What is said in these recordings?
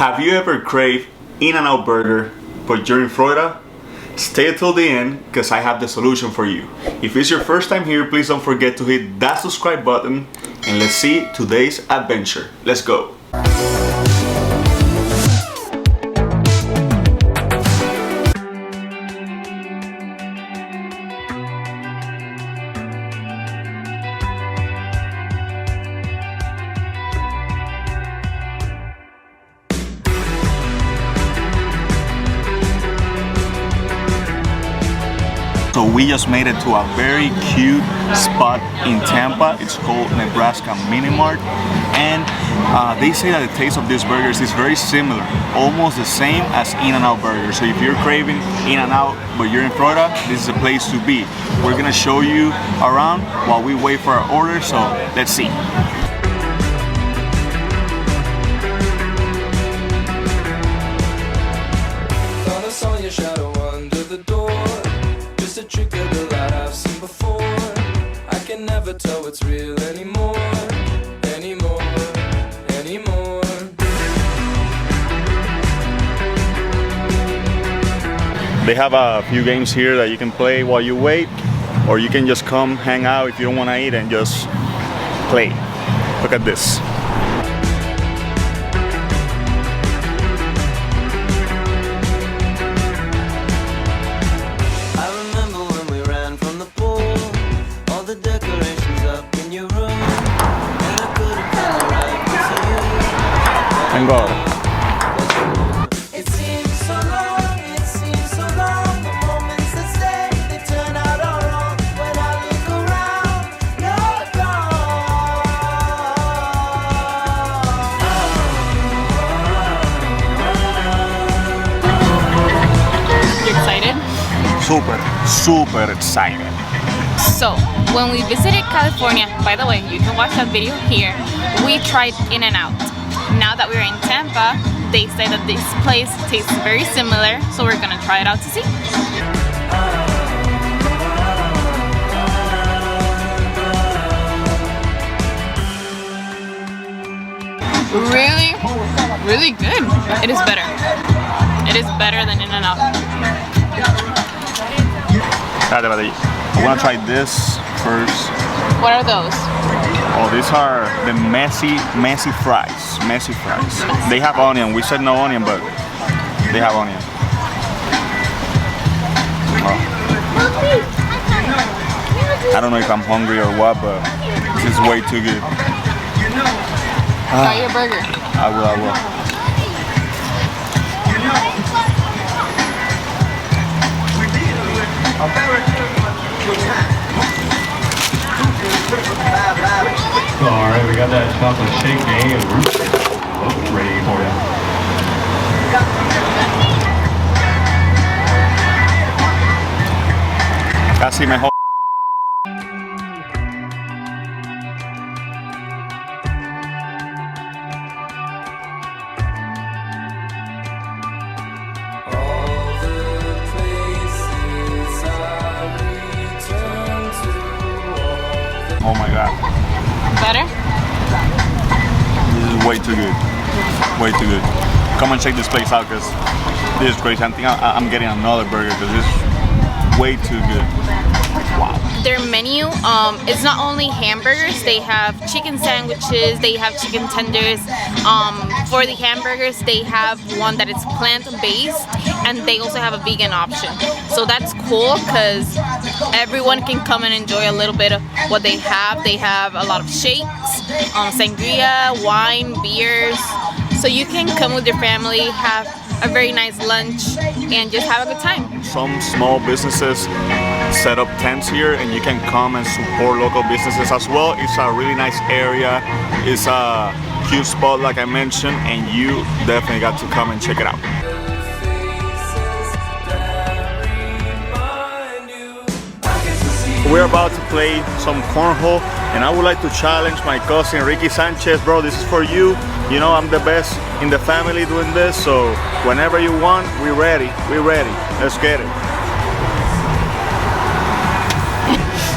Have you ever craved In-N-Out burger, but you're in Florida? Stay till the end, because I have the solution for you. If it's your first time here, please don't forget to hit that subscribe button, and let's see today's adventure. Let's go. So we just made it to a very cute spot in Tampa. It's called Nebraska Mart, and they say that the taste of these burgers is very similar, almost the same as In-N-Out burgers. So if you're craving In-N-Out but you're in Florida, this is a place to be. We're gonna show you around while we wait for our order, so let's see. Trick of the light I've seen before. I can never tell what's real anymore. They have a few games here that you can play while you wait, or you can just come hang out if you don't want to eat and just play. Look at this. And go. It seems so long, the moments that stay, they turn out all wrong. When I look around, you're gone. You excited? Super excited. So, when we visited California, by the way, you can watch that video here, we tried In-N-Out. Now that we're in Tampa, they say that this place tastes very similar, so we're gonna try it out to see. Really good. It is better. It is better than In-N-Out. I wanna try this first. What are those? Oh, these are the messy fries. Messy fries. They have onion. We said no onion, but they have onion. Oh. I don't know if I'm hungry or what, but this is way too good. Try your burger. I will. Alright, we got that chocolate shake and ready for you. Casi mejor. Oh my god. Better? This is way too good. Way too good. Come and check this place out, because this is crazy. I think I'm getting another burger because this is way too good. Wow. Their menu, it's not only hamburgers, they have chicken sandwiches, they have chicken tenders. For the hamburgers, they have one that is plant-based, and they also have a vegan option. So that's cool because everyone can come and enjoy a little bit of what they have. They have a lot of shakes, sangria, wine, beers. So you can come with your family, have a very nice lunch, and just have a good time. Some small businesses set up tents here, and you can come and support local businesses as well. It's a really nice area. It's a cute spot, like I mentioned, and you definitely got to come and check it out. We're about to play some cornhole, and I would like to challenge my cousin Ricky Sanchez. Bro, this is for you. You know I'm the best in the family doing this, so whenever you want, we're ready. Let's get it.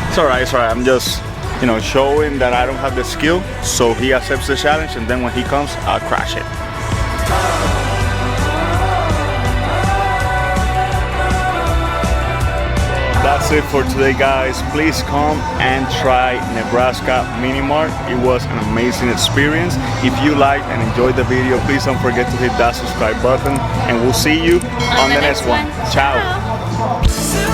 It's alright. I'm just, showing that I don't have the skill, so he accepts the challenge, and then when he comes, I'll crash it. it for today, guys. Please come and try Nebraska Mini Mart. It was an amazing experience. If you liked and enjoyed the video, please don't forget to hit that subscribe button, and we'll see you on the next one. Ciao. Ciao.